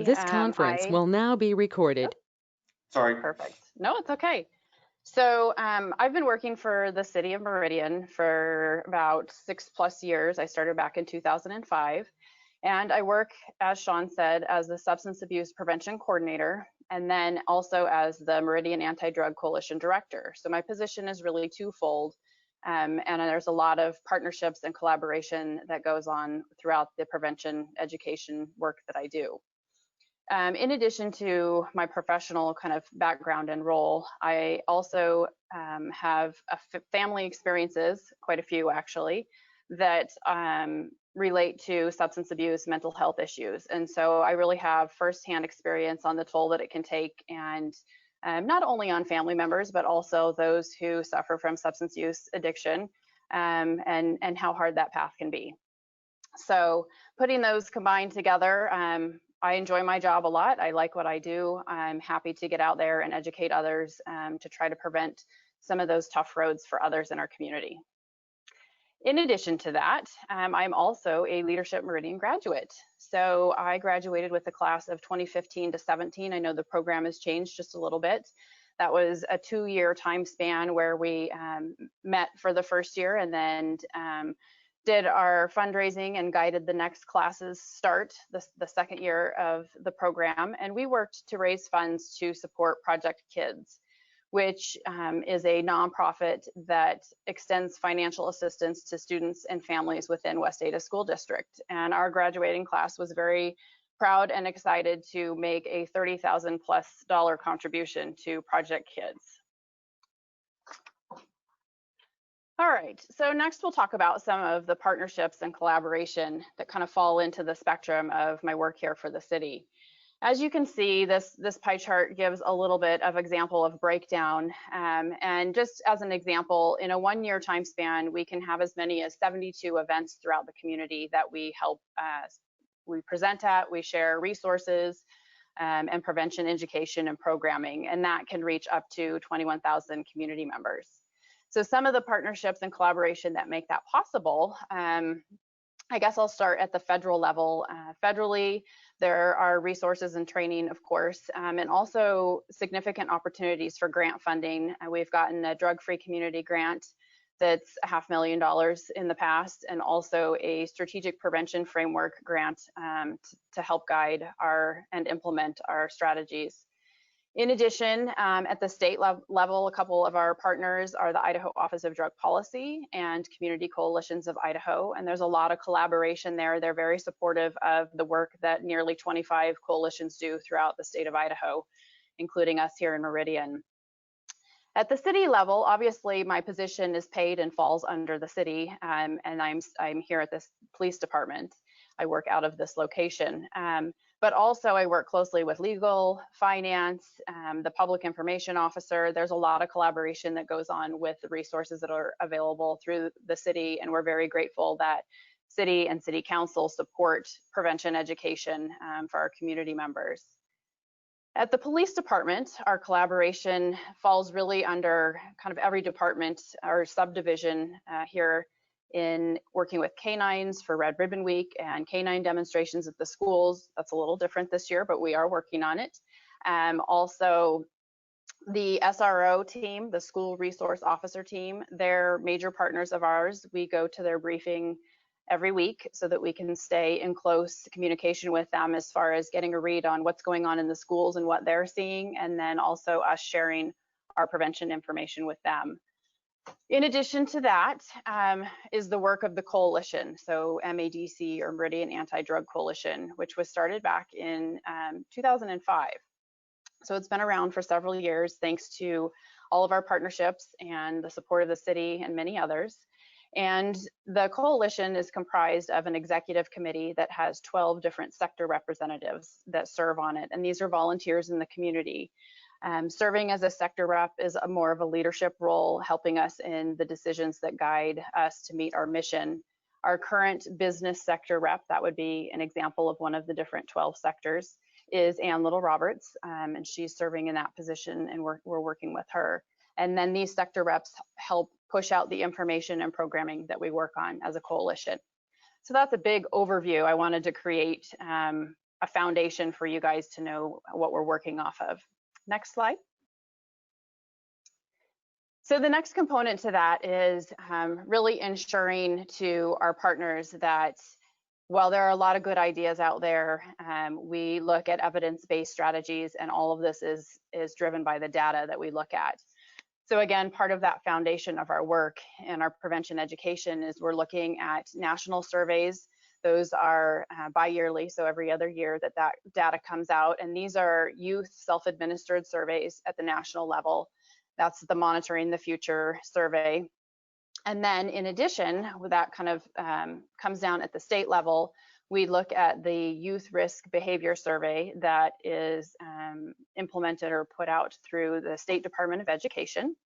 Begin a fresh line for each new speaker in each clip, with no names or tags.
City.
This conference will now be recorded.
Sorry. Perfect. No, it's okay. So I've been working for the City of Meridian for about 6+ years. I started back in 2005. And I work, as Sean said, as the Substance Abuse Prevention Coordinator, and then also as the Meridian Anti-Drug Coalition Director. So my position is really twofold. And there's a lot of partnerships and collaboration that goes on throughout the prevention education work that I do. In addition to my professional kind of background and role, I also have family experiences, quite a few actually, that relate to substance abuse, mental health issues. And so I really have firsthand experience on the toll that it can take, and not only on family members, but also those who suffer from substance use addiction, and how hard that path can be. So putting those combined together, I enjoy my job a lot. I like what I do. I'm happy to get out there and educate others to try to prevent some of those tough roads for others in our community. In addition to that, I'm also a Leadership Meridian graduate. So I graduated with the class of 2015 to 17. I know the program has changed just a little bit. That was a 2-year time span where we met for the first year, and then did our fundraising and guided the next classes start the second year of the program. And we worked to raise funds to support Project Kids, which is a nonprofit that extends financial assistance to students and families within West Ada School District. And our graduating class was very proud and excited to make a $30,000+ contribution to Project Kids. All right, so next we'll talk about some of the partnerships and collaboration that kind of fall into the spectrum of my work here for the city. As you can see, this pie chart gives a little bit of example of breakdown. And just as an example, in a 1-year time span, we can have as many as 72 events throughout the community that we help, we present at, we share resources, and prevention education and programming, and that can reach up to 21,000 community members. So some of the partnerships and collaboration that make that possible, I guess I'll start at the federal level. Federally, there are resources and training, of course, and also significant opportunities for grant funding. We've gotten a drug-free community grant that's $500,000 in the past, and also a strategic prevention framework grant to help guide and implement our strategies. In addition, at the state level, a couple of our partners are the Idaho Office of Drug Policy and Community Coalitions of Idaho, and there's a lot of collaboration there. They're very supportive of the work that nearly 25 coalitions do throughout the state of Idaho, including us here in Meridian. At the city level, obviously my position is paid and falls under the city, and I'm here at this police department. I work out of this location. But also I work closely with legal, finance, the public information officer. There's a lot of collaboration that goes on with the resources that are available through the city, and we're very grateful that city and city council support prevention education for our community members. At the police department, our collaboration falls really under kind of every department or subdivision here, in working with canines for Red Ribbon Week and canine demonstrations at the schools. That's a little different this year, but we are working on it. Also, the SRO team, the School Resource Officer team, they're major partners of ours. We go to their briefing every week so that we can stay in close communication with them as far as getting a read on what's going on in the schools and what they're seeing, and then also us sharing our prevention information with them. In addition to that is the work of the coalition, so MADC, or Meridian Anti-Drug Coalition, which was started back in 2005. So it's been around for several years, thanks to all of our partnerships and the support of the city and many others. And the coalition is comprised of an executive committee that has 12 different sector representatives that serve on it, and these are volunteers in the community. Serving as a sector rep is more of a leadership role, helping us in the decisions that guide us to meet our mission. Our current business sector rep, that would be an example of one of the different 12 sectors, is Ann Little Roberts, and she's serving in that position, and we're working with her. And then these sector reps help push out the information and programming that we work on as a coalition. So that's a big overview I wanted to create a foundation for you guys to know what we're working off of. Next slide. So the next component to that is really ensuring to our partners that while there are a lot of good ideas out there, we look at evidence-based strategies, and all of this is driven by the data that we look at. So again, part of that foundation of our work and our prevention education is we're looking at national surveys. Those are bi-yearly, so every other year that data comes out, and these are youth self-administered surveys at the national level. That's the Monitoring the Future survey. And then in addition, that kind of comes down at the state level, we look at the Youth Risk Behavior Survey that is implemented or put out through the State Department of Education.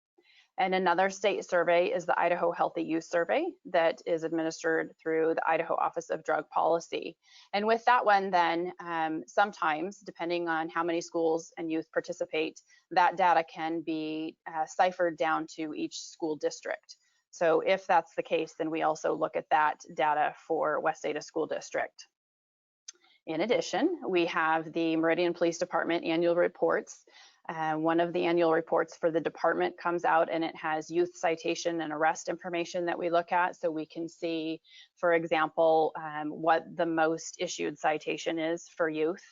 And another state survey is the Idaho Healthy Youth Survey that is administered through the Idaho Office of Drug Policy. And with that one then, sometimes, depending on how many schools and youth participate, that data can be ciphered down to each school district. So if that's the case, then we also look at that data for West Ada School District. In addition, we have the Meridian Police Department annual reports. One of the annual reports for the department comes out, and it has youth citation and arrest information that we look at, so we can see, for example, what the most issued citation is for youth.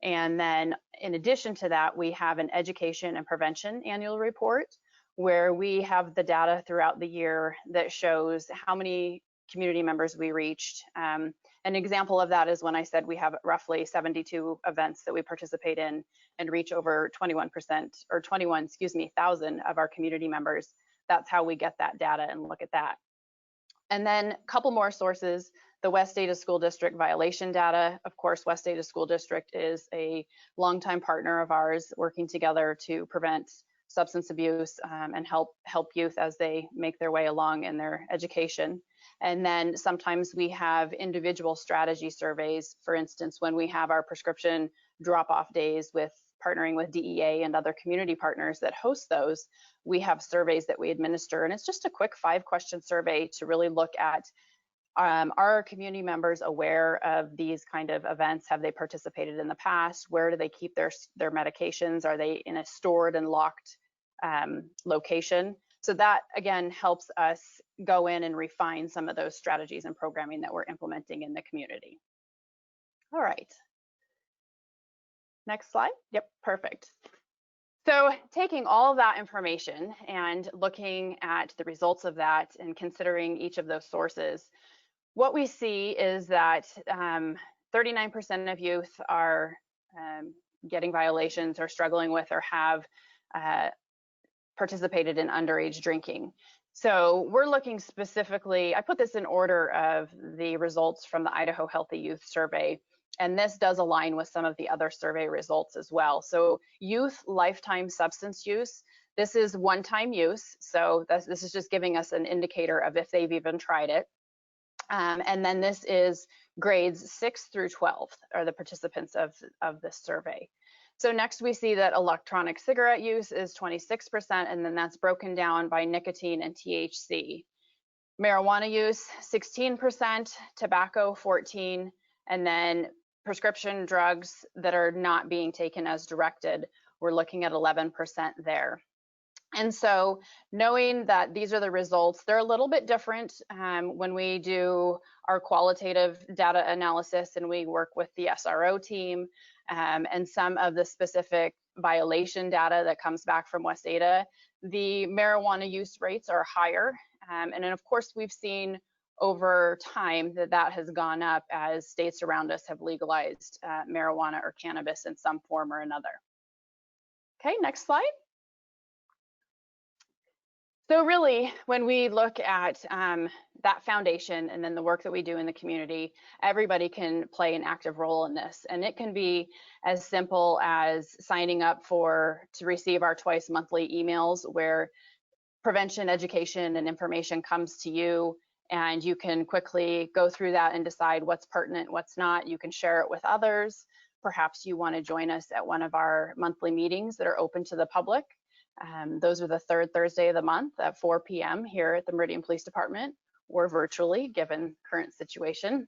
And then in addition to that, we have an education and prevention annual report where we have the data throughout the year that shows how many community members we reached. An example of that is when I said we have roughly 72 events that we participate in and reach over 21% or 21,000 of our community members. That's how we get that data and look at that. And then a couple more sources, the West Ada School District violation data. Of course, West Ada School District is a longtime partner of ours working together to prevent substance abuse and help youth as they make their way along in their education. And then sometimes we have individual strategy surveys. For instance, when we have our prescription drop-off days with partnering with DEA and other community partners that host those, we have surveys that we administer. And it's just a quick 5-question survey to really look at, are our community members aware of these kind of events? Have they participated in the past? Where do they keep their medications? Are they in a stored and locked location? So that, again, helps us go in and refine some of those strategies and programming that we're implementing in the community. All right. Next slide. Yep, perfect. So taking all of that information and looking at the results of that and considering each of those sources, what we see is that 39% of youth are getting violations or struggling with or have participated in underage drinking. So we're looking specifically, I put this in order of the results from the Idaho Healthy Youth Survey, and this does align with some of the other survey results as well. So youth lifetime substance use, this is one-time use, so this is just giving us an indicator of if they've even tried it. And then this is grades 6 through 12 are the participants of this survey. So next we see that electronic cigarette use is 26%, and then that's broken down by nicotine and THC. Marijuana use, 16%, tobacco, 14%, and then prescription drugs that are not being taken as directed, we're looking at 11% there. And so knowing that these are the results, they're a little bit different when we do our qualitative data analysis and we work with the SRO team and some of the specific violation data that comes back from West Ada. The marijuana use rates are higher. And then of course we've seen over time that has gone up as states around us have legalized marijuana or cannabis in some form or another. Okay, next slide. So really, when we look at that foundation and then the work that we do in the community, everybody can play an active role in this. And it can be as simple as signing up to receive our twice monthly emails where prevention, education, and information comes to you, and you can quickly go through that and decide what's pertinent, what's not. You can share it with others. Perhaps you want to join us at one of our monthly meetings that are open to the public. Those are the third Thursday of the month at 4 p.m. here at the Meridian Police Department, or virtually, given current situation.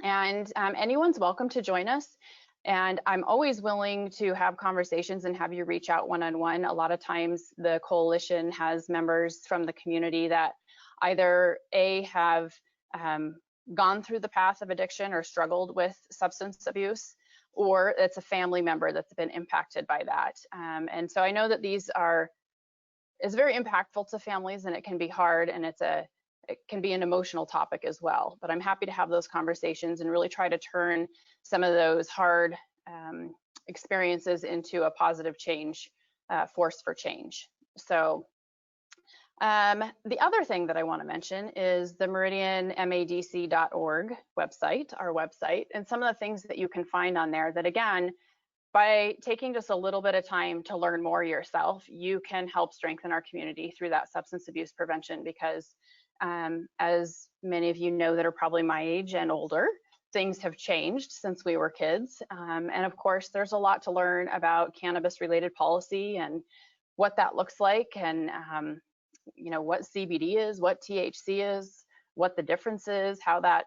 And anyone's welcome to join us. And I'm always willing to have conversations and have you reach out one-on-one. A lot of times the coalition has members from the community that either have gone through the path of addiction or struggled with substance abuse, or it's a family member that's been impacted by that. And so I know that it's very impactful to families, and it can be hard, and it can be an emotional topic as well. But I'm happy to have those conversations and really try to turn some of those hard experiences into a positive change, force for change. So the other thing that I want to mention is the Meridian MADC.org website, our website, and some of the things that you can find on there that, again, by taking just a little bit of time to learn more yourself, you can help strengthen our community through that substance abuse prevention, because as many of you know that are probably my age and older, things have changed since we were kids. And of course, there's a lot to learn about cannabis related policy and what that looks like, and what CBD is, what THC is, what the difference is, how that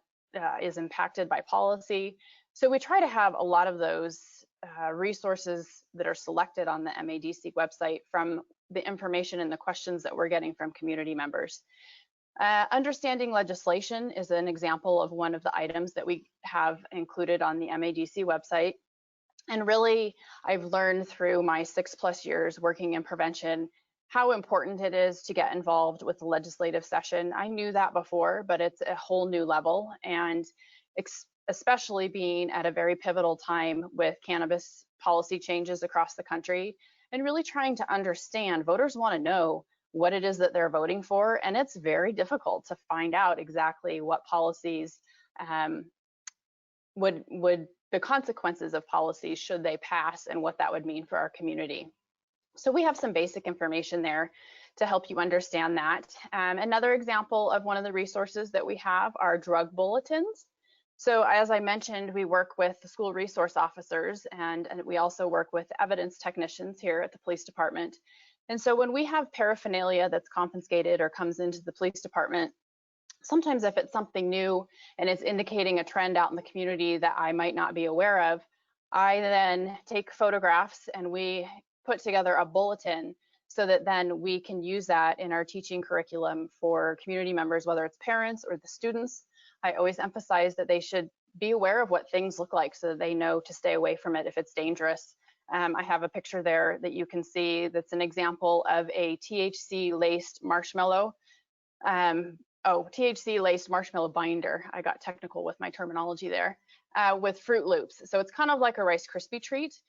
is impacted by policy. So we try to have a lot of those resources that are selected on the MADC website from the information and the questions that we're getting from community members. Understanding legislation is an example of one of the items that we have included on the MADC website. And really, I've learned through my 6+ years working in prevention how important it is to get involved with the legislative session. I knew that before, but it's a whole new level, and especially being at a very pivotal time with cannabis policy changes across the country, and really trying to understand, voters want to know what it is that they're voting for, and it's very difficult to find out exactly what policies would the consequences of policies should they pass, and what that would mean for our community. So we have some basic information there to help you understand that. Another example of one of the resources that we have are drug bulletins. So as I mentioned, we work with the school resource officers, and we also work with evidence technicians here at the police department. And so when we have paraphernalia that's confiscated or comes into the police department, sometimes if it's something new and it's indicating a trend out in the community that I might not be aware of, I then take photographs and we put together a bulletin so that then we can use that in our teaching curriculum for community members, whether it's parents or the students. I always emphasize that they should be aware of what things look like so that they know to stay away from it if it's dangerous. I have a picture there that you can see that's an example of a THC-laced marshmallow. THC-laced marshmallow binder. I got technical with my terminology there, with Fruit Loops. So it's kind of like a Rice Krispie treat,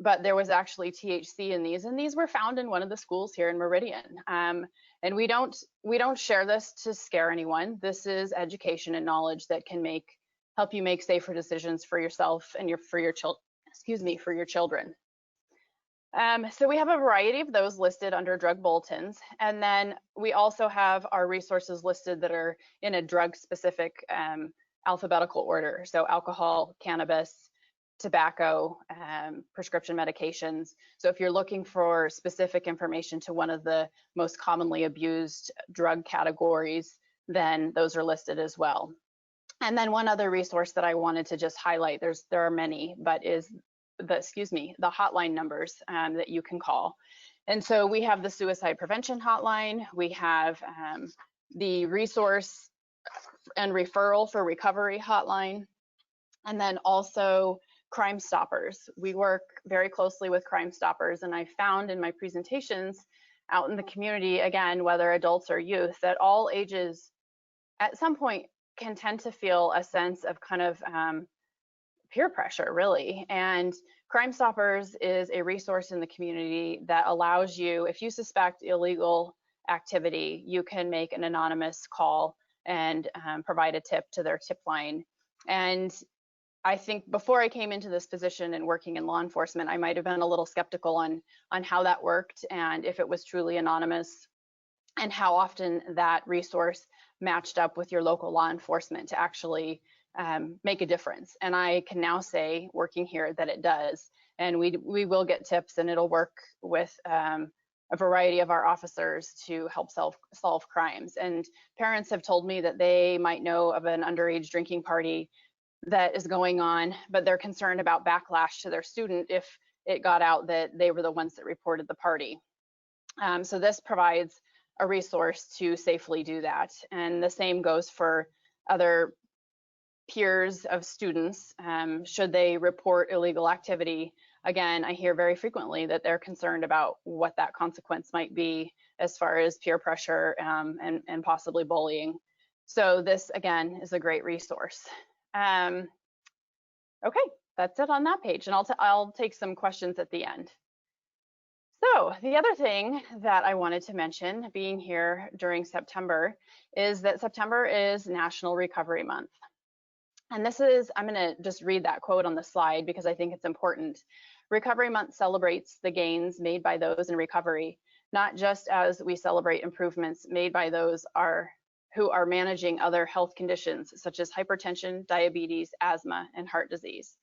but there was actually THC in these, and these were found in one of the schools here in Meridian. And we don't share this to scare anyone. This is education and knowledge that can help you make safer decisions for yourself and for your children. So we have a variety of those listed under drug bulletins, and then we also have our resources listed that are in a drug-specific alphabetical order. So alcohol, cannabis, tobacco, prescription medications. So if you're looking for specific information to one of the most commonly abused drug categories, then those are listed as well. And then one other resource that I wanted to just highlight, there are many, but is the hotline numbers that you can call. And so we have the suicide prevention hotline, we have the resource and referral for recovery hotline, and then also Crime Stoppers. We work very closely with Crime Stoppers, and I found in my presentations out in the community, again, whether adults or youth, that all ages at some point can tend to feel a sense of kind of peer pressure, really. And Crime Stoppers is a resource in the community that allows you, if you suspect illegal activity, you can make an anonymous call and provide a tip to their tip line. And I think before I came into this position and working in law enforcement, I might have been a little skeptical on how that worked and if it was truly anonymous, and how often that resource matched up with your local law enforcement to actually make a difference. And I can now say, working here, that it does. And we will get tips, and it'll work with a variety of our officers to help solve crimes. And parents have told me that they might know of an underage drinking party that is going on, but they're concerned about backlash to their student if it got out that they were the ones that reported the party. So this provides a resource to safely do that. And the same goes for other peers of students. Should they report illegal activity? Again, I hear very frequently that they're concerned about what that consequence might be as far as peer pressure and possibly bullying. So this, again, is a great resource. Okay, that's it on that page, and I'll take some questions at the end. So the other thing that I wanted to mention, being here during September, is that September is National Recovery Month. And this is, I'm going to just read that quote on the slide because I think it's important. Recovery Month celebrates the gains made by those in recovery, not just as we celebrate improvements made by those who are managing other health conditions such as hypertension, diabetes, asthma, and heart disease.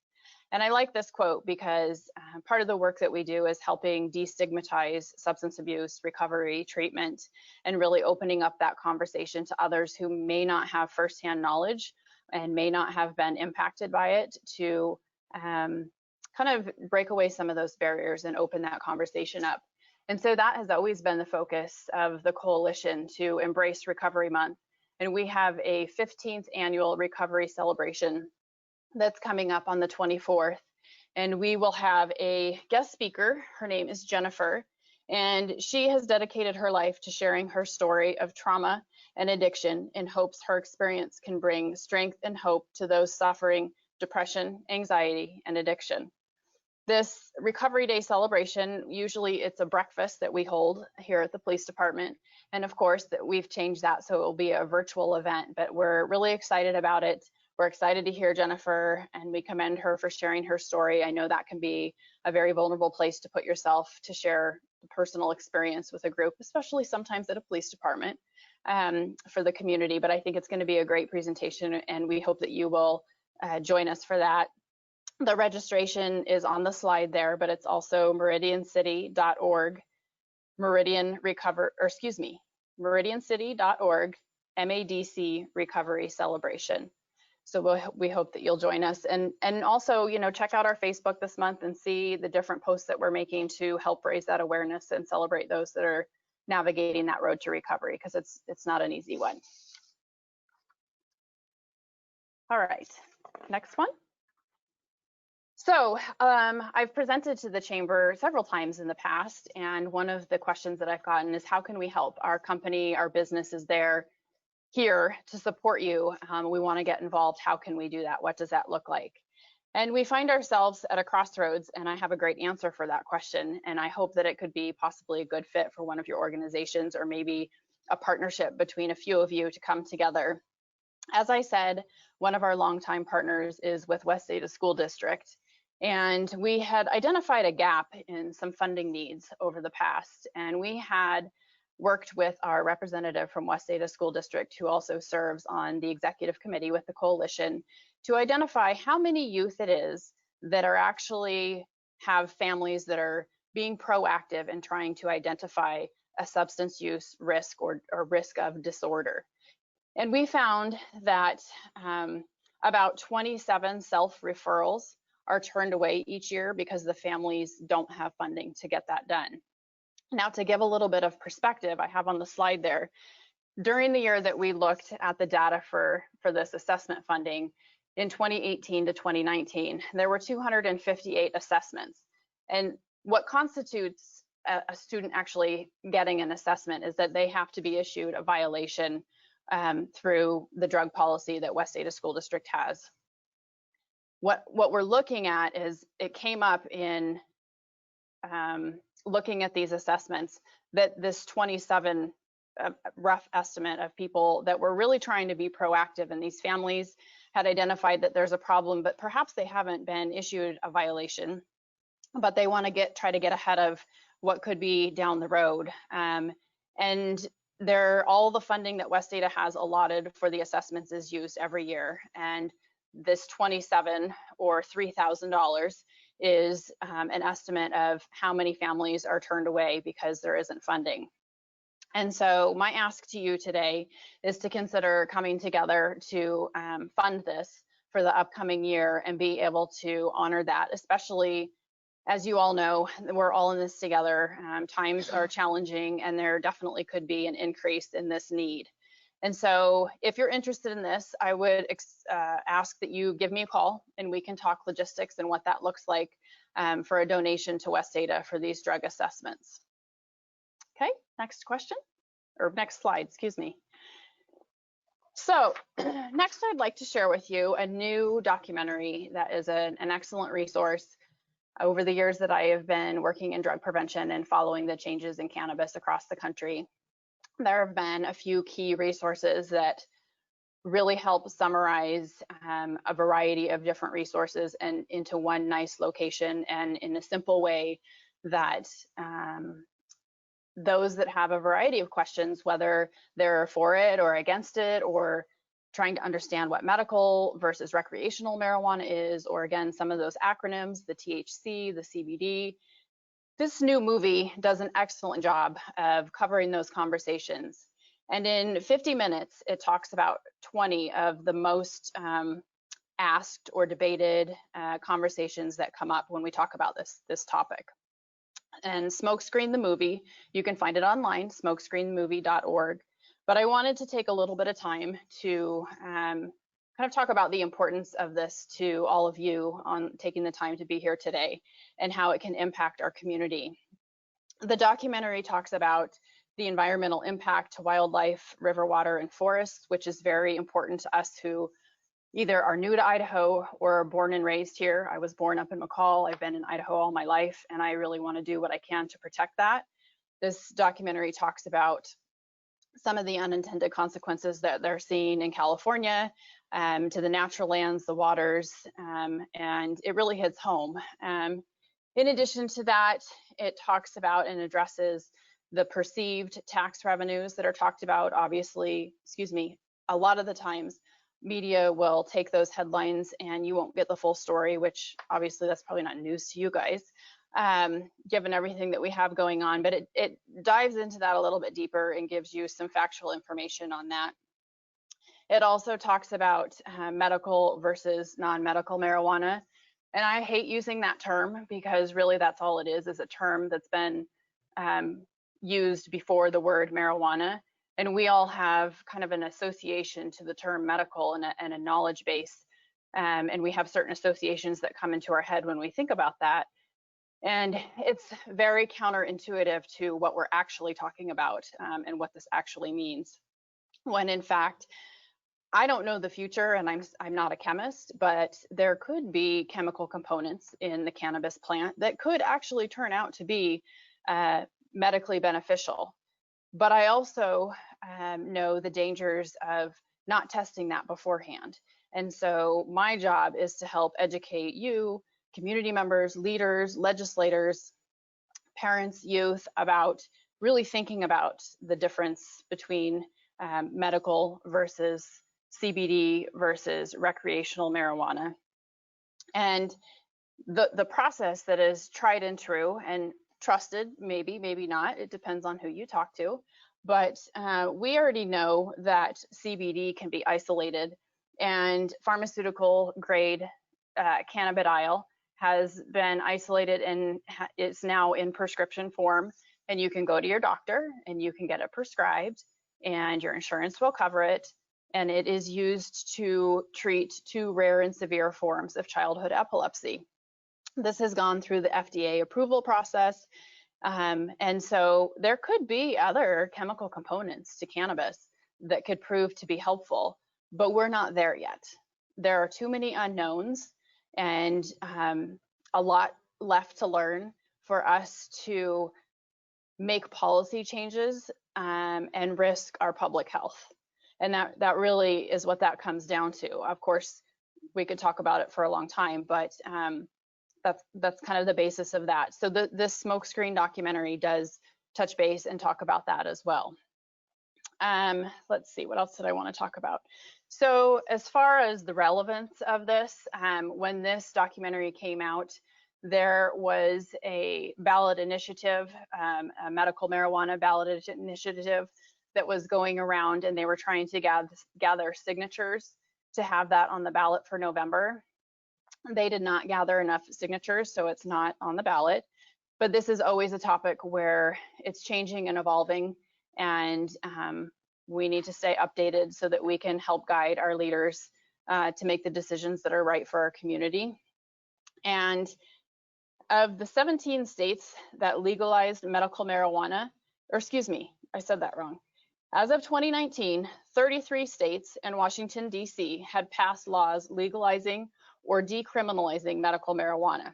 And I like this quote because part of the work that we do is helping destigmatize substance abuse, recovery, treatment, and really opening up that conversation to others who may not have firsthand knowledge and may not have been impacted by it, to kind of break away some of those barriers and open that conversation up. And so that has always been the focus of the coalition, to embrace Recovery Month. And we have a 15th annual recovery celebration that's coming up on the 24th. And we will have a guest speaker. Her name is Jennifer, and she has dedicated her life to sharing her story of trauma and addiction in hopes her experience can bring strength and hope to those suffering depression, anxiety, and addiction. This Recovery Day celebration, usually it's a breakfast that we hold here at the police department. And of course, that we've changed that so it will be a virtual event, but we're really excited about it. We're excited to hear Jennifer, and we commend her for sharing her story. I know that can be a very vulnerable place to put yourself, to share personal experience with a group, especially sometimes at a police department, for the community. But I think it's going to be a great presentation, and we hope that you will join us for that. The registration is on the slide there, but it's also meridiancity.org, meridiancity.org, MADC Recovery Celebration. So we hope that you'll join us, and also, check out our Facebook this month and see the different posts that we're making to help raise that awareness and celebrate those that are navigating that road to recovery, because it's not an easy one. All right, next one. So I've presented to the chamber several times in the past, and one of the questions that I've gotten is, how can we help? Our company, our business is here to support you. We want to get involved. How can we do that? What does that look like? And we find ourselves at a crossroads, and I have a great answer for that question. And I hope that it could be possibly a good fit for one of your organizations, or maybe a partnership between a few of you to come together. As I said, one of our longtime partners is with West Ada School District. And we had identified a gap in some funding needs over the past. And we had worked with our representative from West Ada School District, who also serves on the executive committee with the coalition, to identify how many youth it is that are actually have families that are being proactive in trying to identify a substance use risk or risk of disorder. And we found that about 27 self-referrals are turned away each year because the families don't have funding to get that done. Now, to give a little bit of perspective, I have on the slide there, during the year that we looked at the data for this assessment funding, in 2018 to 2019, there were 258 assessments. And what constitutes a student actually getting an assessment is that they have to be issued a violation through the drug policy that West Ada School District has. What we're looking at is, it came up in looking at these assessments, that this 27 rough estimate of people that were really trying to be proactive, and these families had identified that there's a problem, but perhaps they haven't been issued a violation, but they want to try to get ahead of what could be down the road. And all the funding that West Ada has allotted for the assessments is used every year, and this 27 or $3,000 is an estimate of how many families are turned away because there isn't funding. And so my ask to you today is to consider coming together to fund this for the upcoming year and be able to honor that, especially as you all know, we're all in this together. Times are challenging, and there definitely could be an increase in this need. And so if you're interested in this, I would ask that you give me a call and we can talk logistics and what that looks like for a donation to West Ada for these drug assessments. Okay, next question, or next slide, excuse me. So next I'd like to share with you a new documentary that is an excellent resource. Over the years that I have been working in drug prevention and following the changes in cannabis across the country, there have been a few key resources that really help summarize a variety of different resources and into one nice location and in a simple way that those that have a variety of questions, whether they're for it or against it, or trying to understand what medical versus recreational marijuana is, or again, some of those acronyms, the THC, the CBD. This new movie does an excellent job of covering those conversations. And in 50 minutes, it talks about 20 of the most asked or debated conversations that come up when we talk about this topic. And Smokescreen the movie, you can find it online, smokescreenmovie.org. But I wanted to take a little bit of time to kind of talk about the importance of this to all of you on taking the time to be here today and how it can impact our community. The documentary talks about the environmental impact to wildlife, river water, and forests, which is very important to us who either are new to Idaho or are born and raised here. I was born up in McCall. I've been in Idaho all my life, and I really want to do what I can to protect that. This documentary talks about some of the unintended consequences that they're seeing in California to the natural lands, the waters, and it really hits home. In addition to that, it talks about and addresses the perceived tax revenues that are talked about. Obviously, a lot of the times media will take those headlines and you won't get the full story, which obviously that's probably not news to you guys, given everything that we have going on, but it dives into that a little bit deeper and gives you some factual information on that. It also talks about medical versus non-medical marijuana. And I hate using that term because really that's all it is a term that's been used before the word marijuana. And we all have kind of an association to the term medical and a knowledge base. And we have certain associations that come into our head when we think about that. And it's very counterintuitive to what we're actually talking about and what this actually means. When in fact, I don't know the future, and I'm not a chemist, but there could be chemical components in the cannabis plant that could actually turn out to be medically beneficial. But I also know the dangers of not testing that beforehand. And so my job is to help educate you, community members, leaders, legislators, parents, youth, about really thinking about the difference between medical versus CBD versus recreational marijuana. And the process that is tried and true and trusted, maybe not, it depends on who you talk to, but we already know that CBD can be isolated, and pharmaceutical grade cannabidiol has been isolated and is now in prescription form, and you can go to your doctor and you can get it prescribed and your insurance will cover it, and it is used to treat 2 rare and severe forms of childhood epilepsy. This has gone through the FDA approval process, and so there could be other chemical components to cannabis that could prove to be helpful, but we're not there yet. There are too many unknowns and a lot left to learn for us to make policy changes and risk our public health. And that really is what that comes down to. Of course, we could talk about it for a long time, but that's kind of the basis of that. So this Smokescreen documentary does touch base and talk about that as well. Let's see, what else did I want to talk about? So as far as the relevance of this, when this documentary came out, there was a ballot initiative, a medical marijuana ballot initiative that was going around, and they were trying to gather signatures to have that on the ballot for November. They did not gather enough signatures, so it's not on the ballot. But this is always a topic where it's changing and evolving, and we need to stay updated so that we can help guide our leaders to make the decisions that are right for our community. And of the 17 states that legalized medical marijuana, or excuse me, I said that wrong. As of 2019, 33 states and Washington, D.C. had passed laws legalizing or decriminalizing medical marijuana.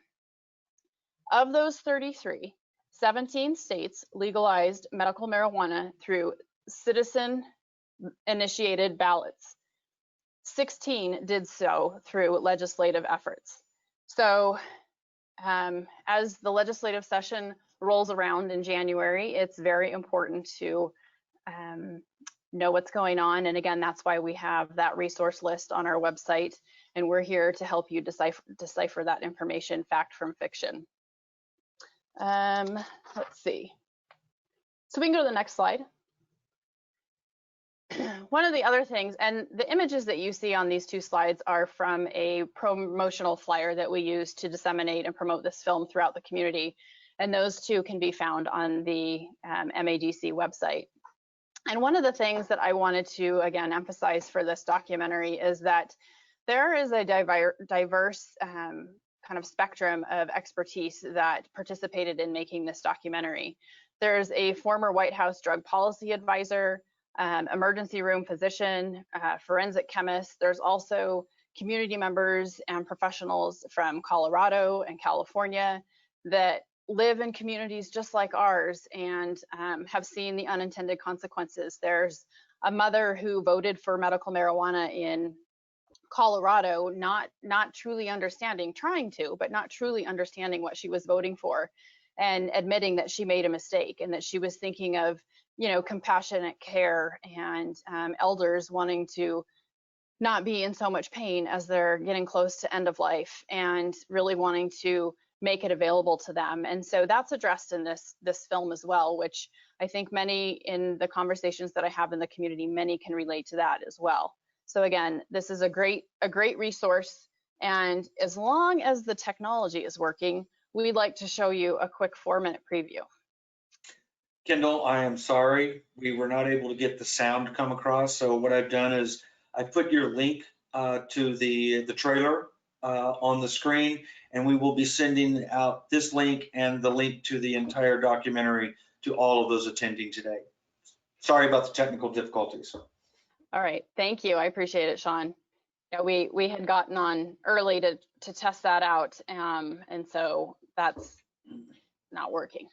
Of those 33, 17 states legalized medical marijuana through citizen-initiated ballots. 16 did so through legislative efforts. So as the legislative session rolls around in January, it's very important to know what's going on. And again, that's why we have that resource list on our website, and we're here to help you decipher that information, fact from fiction. Let's see. So we can go to the next slide. One of the other things, and the images that you see on these two slides are from a promotional flyer that we use to disseminate and promote this film throughout the community. And those two can be found on the MADC website. And one of the things that I wanted to, again, emphasize for this documentary is that there is a diverse kind of spectrum of expertise that participated in making this documentary. There's a former White House drug policy advisor, emergency room physician, forensic chemist. There's also community members and professionals from Colorado and California that live in communities just like ours and have seen the unintended consequences. There's a mother who voted for medical marijuana in Colorado, not truly understanding, trying to, but not truly understanding what she was voting for, and admitting that she made a mistake and that she was thinking of, you know, compassionate care and elders wanting to not be in so much pain as they're getting close to end of life and really wanting to make it available to them. And so that's addressed in this film as well, which I think many in the conversations that I have in the community, many can relate to that as well. So again, this is a great resource. And as long as the technology is working, we'd like to show you a quick 4-minute preview.
Kendall, I am sorry. We were not able to get the sound to come across. So what I've done is I put your link to the trailer on the screen, and we will be sending out this link and the link to the entire documentary to all of those attending today. Sorry about the technical difficulties.
All right, thank you. I appreciate it, Sean. Yeah, we had gotten on early to test that out, and so that's not working.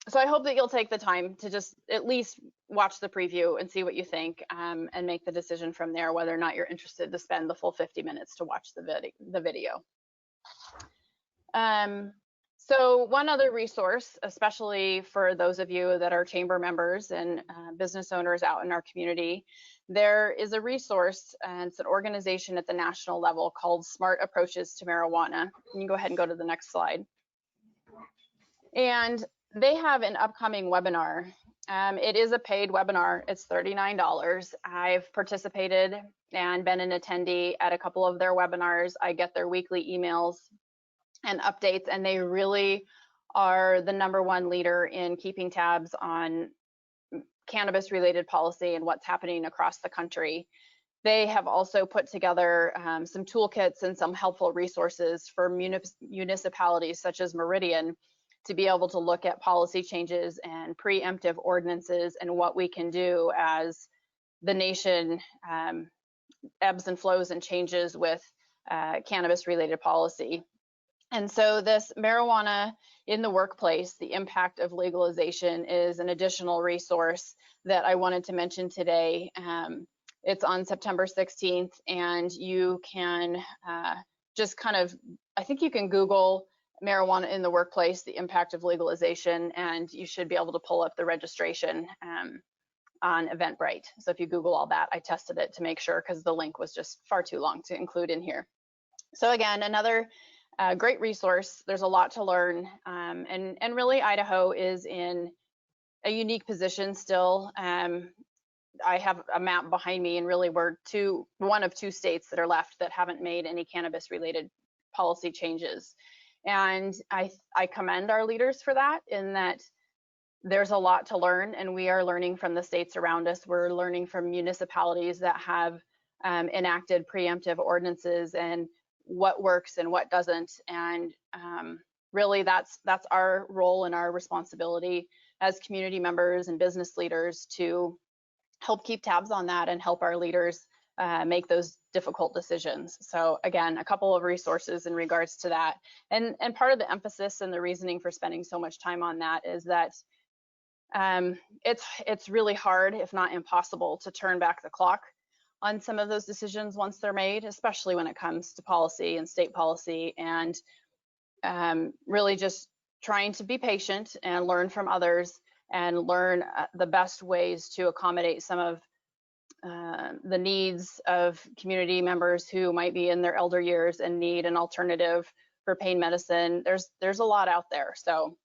So I hope that you'll take the time to just at least watch the preview and see what you think, and make the decision from there whether or not you're interested to spend the full 50 minutes to watch the video. So one other resource, especially for those of you that are chamber members and business owners out in our community, there is a resource, and it's an organization at the national level called Smart Approaches to Marijuana. You can go ahead and go to the next slide. And they have an upcoming webinar. It is a paid webinar. It's $39. I've participated and been an attendee at a couple of their webinars. I get their weekly emails and updates, and they really are the #1 leader in keeping tabs on cannabis related policy and what's happening across the country. They have also put together some toolkits and some helpful resources for municipalities such as Meridian to be able to look at policy changes and preemptive ordinances and what we can do as the nation ebbs and flows and changes with cannabis related policy. And so this marijuana in the workplace, the impact of legalization, is an additional resource that I wanted to mention today. It's on September 16th, and you can just kind of, I think you can Google marijuana in the workplace, the impact of legalization, and you should be able to pull up the registration on Eventbrite. So if you Google all that, I tested it to make sure because the link was just far too long to include in here. So again, another great resource. There's a lot to learn, and really Idaho is in a unique position still. I have a map behind me, and really we're one of two states that are left that haven't made any cannabis related policy changes. And I commend our leaders for that, in that there's a lot to learn, and we are learning from the states around us. We're learning from municipalities that have enacted preemptive ordinances, and what works and what doesn't. And really that's our role and our responsibility as community members and business leaders to help keep tabs on that and help our leaders make those difficult decisions. So again, a couple of resources in regards to that. And part of the emphasis and the reasoning for spending so much time on that is that it's really hard, if not impossible, to turn back the clock on some of those decisions once they're made, especially when it comes to policy and state policy. And really just trying to be patient and learn from others, and learn the best ways to accommodate some of the needs of community members who might be in their elder years and need an alternative for pain medicine. There's a lot out there. So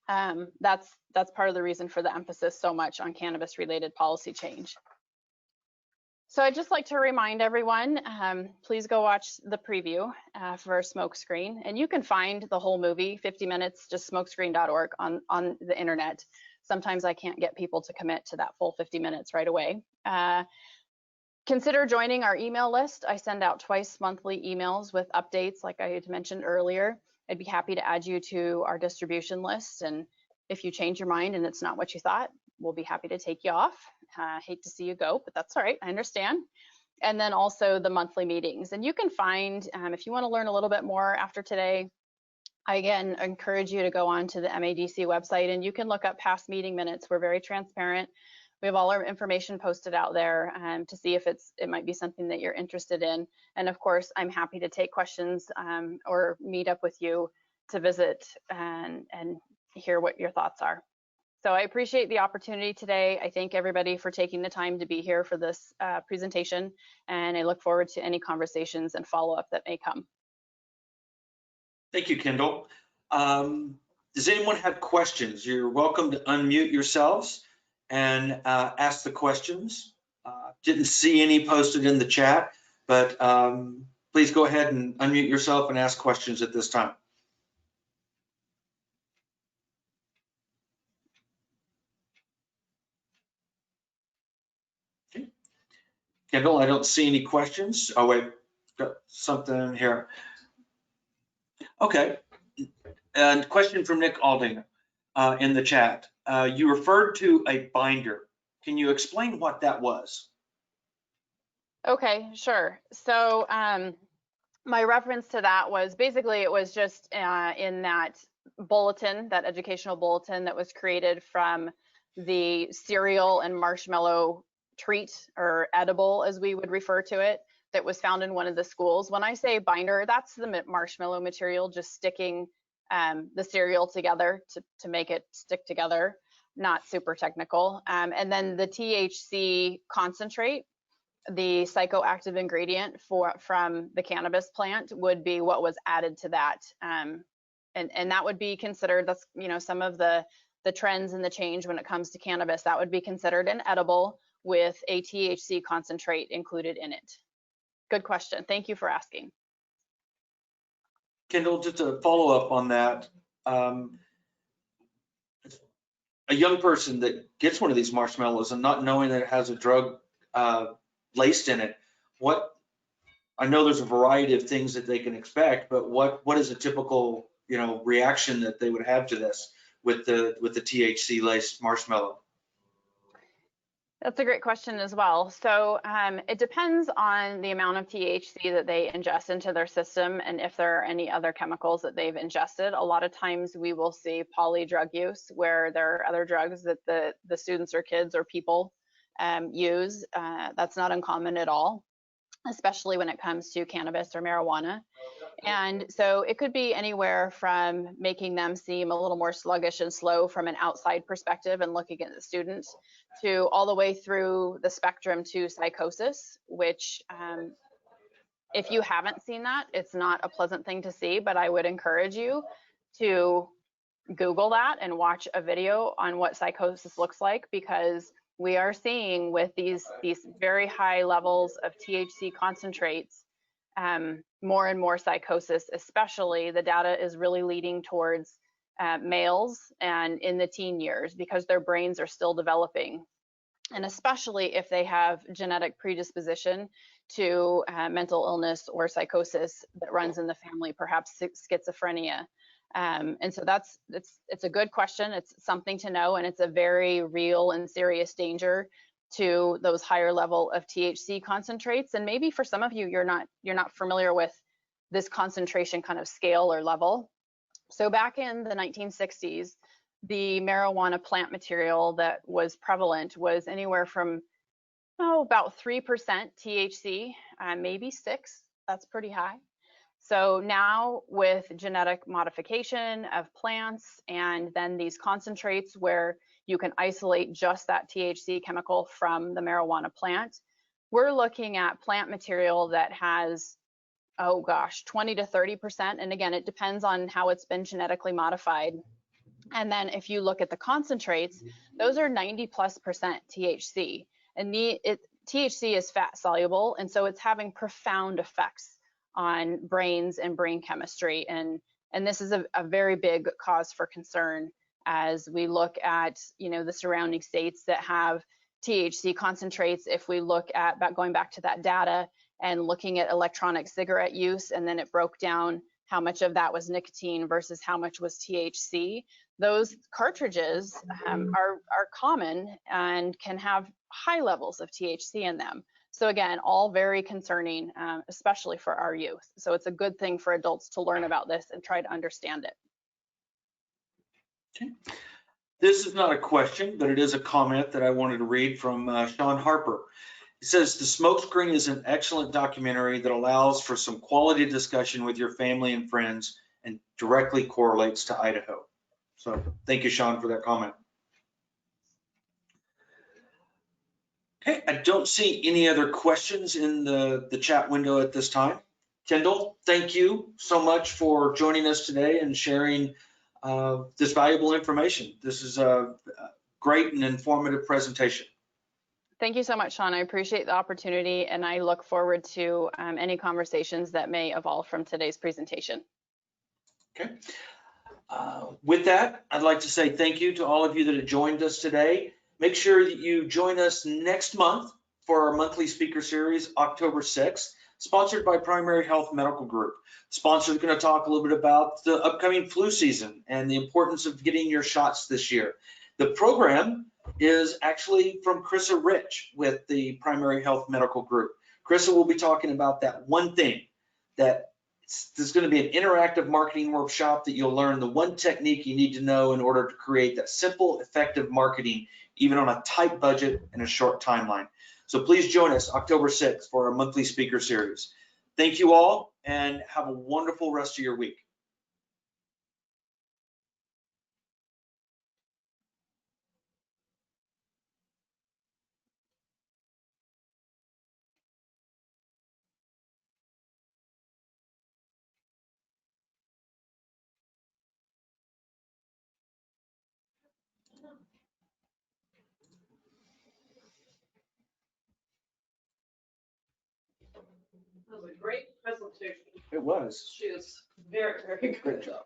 that's part of the reason for the emphasis so much on cannabis related policy change. So I'd just like to remind everyone, please go watch the preview for Smokescreen, and you can find the whole movie, 50 minutes, just smokescreen.org on the internet. Sometimes I can't get people to commit to that full 50 minutes right away. Consider joining our email list. I send out twice monthly emails with updates, like I had mentioned earlier. I'd be happy to add you to our distribution list, and if you change your mind and it's not what you thought, we'll be happy to take you off. Hate to see you go, but that's all right, I understand. And then also the monthly meetings. And you can find, if you want to learn a little bit more after today, I again encourage you to go on to the MADC website, and you can look up past meeting minutes. We're very transparent. We have all our information posted out there to see if it might be something that you're interested in. And of course, I'm happy to take questions or meet up with you to visit and hear what your thoughts are. So I appreciate the opportunity today. I thank everybody for taking the time to be here for this presentation, and I look forward to any conversations and follow-up that may come.
Thank you, Kendall. Does anyone have questions? You're welcome to unmute yourselves and ask the questions. Didn't see any posted in the chat, but please go ahead and unmute yourself and ask questions at this time. Okay. Kendall, I don't see any questions. Oh wait, got something here. Okay, and question from Nick Alding in the chat. You referred to a binder. Can you explain what that was?
Okay, sure. So my reference to that was basically, it was just in that bulletin, that educational bulletin that was created from the cereal and marshmallow treat, or edible as we would refer to it, that was found in one of the schools. When I say binder, that's the marshmallow material, just sticking the cereal together to make it stick together, not super technical. And then the THC concentrate, the psychoactive ingredient from the cannabis plant, would be what was added to that. And that would be considered, that's, you know, some of the trends and the change when it comes to cannabis, that would be considered an edible with a THC concentrate included in it. Good question. Thank you for asking.
Kendall, just to follow up on that, a young person that gets one of these marshmallows and not knowing that it has a drug laced in it, I know there's a variety of things that they can expect, but what is a typical, you know, reaction that they would have to this with the THC laced marshmallow?
That's a great question as well. So it depends on the amount of THC that they ingest into their system, and if there are any other chemicals that they've ingested. A lot of times we will see poly drug use, where there are other drugs that the students or kids or people use. That's not uncommon at all, especially when it comes to cannabis or marijuana. And so it could be anywhere from making them seem a little more sluggish and slow from an outside perspective and looking at the student, to all the way through the spectrum to psychosis, which if you haven't seen that, it's not a pleasant thing to see, but I would encourage you to Google that and watch a video on what psychosis looks like, because we are seeing with these very high levels of THC concentrates, more and more psychosis, especially the data is really leading towards males and in the teen years, because their brains are still developing. And especially if they have genetic predisposition to mental illness or psychosis that runs in the family, perhaps schizophrenia. And so it's a good question. It's something to know, and it's a very real and serious danger to those higher level of THC concentrates. And maybe for some of you, you're not familiar with this concentration kind of scale or level. So back in the 1960s, the marijuana plant material that was prevalent was anywhere from about 3% THC, maybe 6%. That's pretty high. So now with genetic modification of plants and then these concentrates where you can isolate just that THC chemical from the marijuana plant, we're looking at plant material that has, oh gosh, 20 to 30%. And again, it depends on how it's been genetically modified. And then if you look at the concentrates, those are 90+% THC. And THC is fat soluble, and so it's having profound effects on brains and brain chemistry. And this is a very big cause for concern as we look at, the surrounding states that have THC concentrates. If we look at going back to that data and looking at electronic cigarette use, and then it broke down how much of that was nicotine versus how much was THC. Those cartridges are common and can have high levels of THC in them. So again, all very concerning, especially for our youth. So it's a good thing for adults to learn about this and try to understand it.
Okay. This is not a question, but it is a comment that I wanted to read from Sean Harper. It says, the Smokescreen is an excellent documentary that allows for some quality discussion with your family and friends and directly correlates to Idaho. So thank you, Sean, for that comment. Okay, I don't see any other questions in the chat window at this time. Kendall, thank you so much for joining us today and sharing this valuable information. This is a great and informative presentation.
Thank you so much, Sean. I appreciate the opportunity, and I look forward to any conversations that may evolve from today's presentation.
Okay. With that, I'd like to say thank you to all of you that have joined us today. Make sure that you join us next month for our monthly speaker series, October 6th, sponsored by Primary Health Medical Group. The sponsor is going to talk a little bit about the upcoming flu season and the importance of getting your shots this year. The program is actually from Krissa Rich with the Primary Health Medical Group. Krissa will be talking about that one thing that there's going to be an interactive marketing workshop that you'll learn the one technique you need to know in order to create that simple, effective marketing, even on a tight budget and a short timeline. So please join us October 6th for our monthly speaker series. Thank you all and have a wonderful rest of your week.
That was a great presentation.
It was.
She is very, very good.
Great job.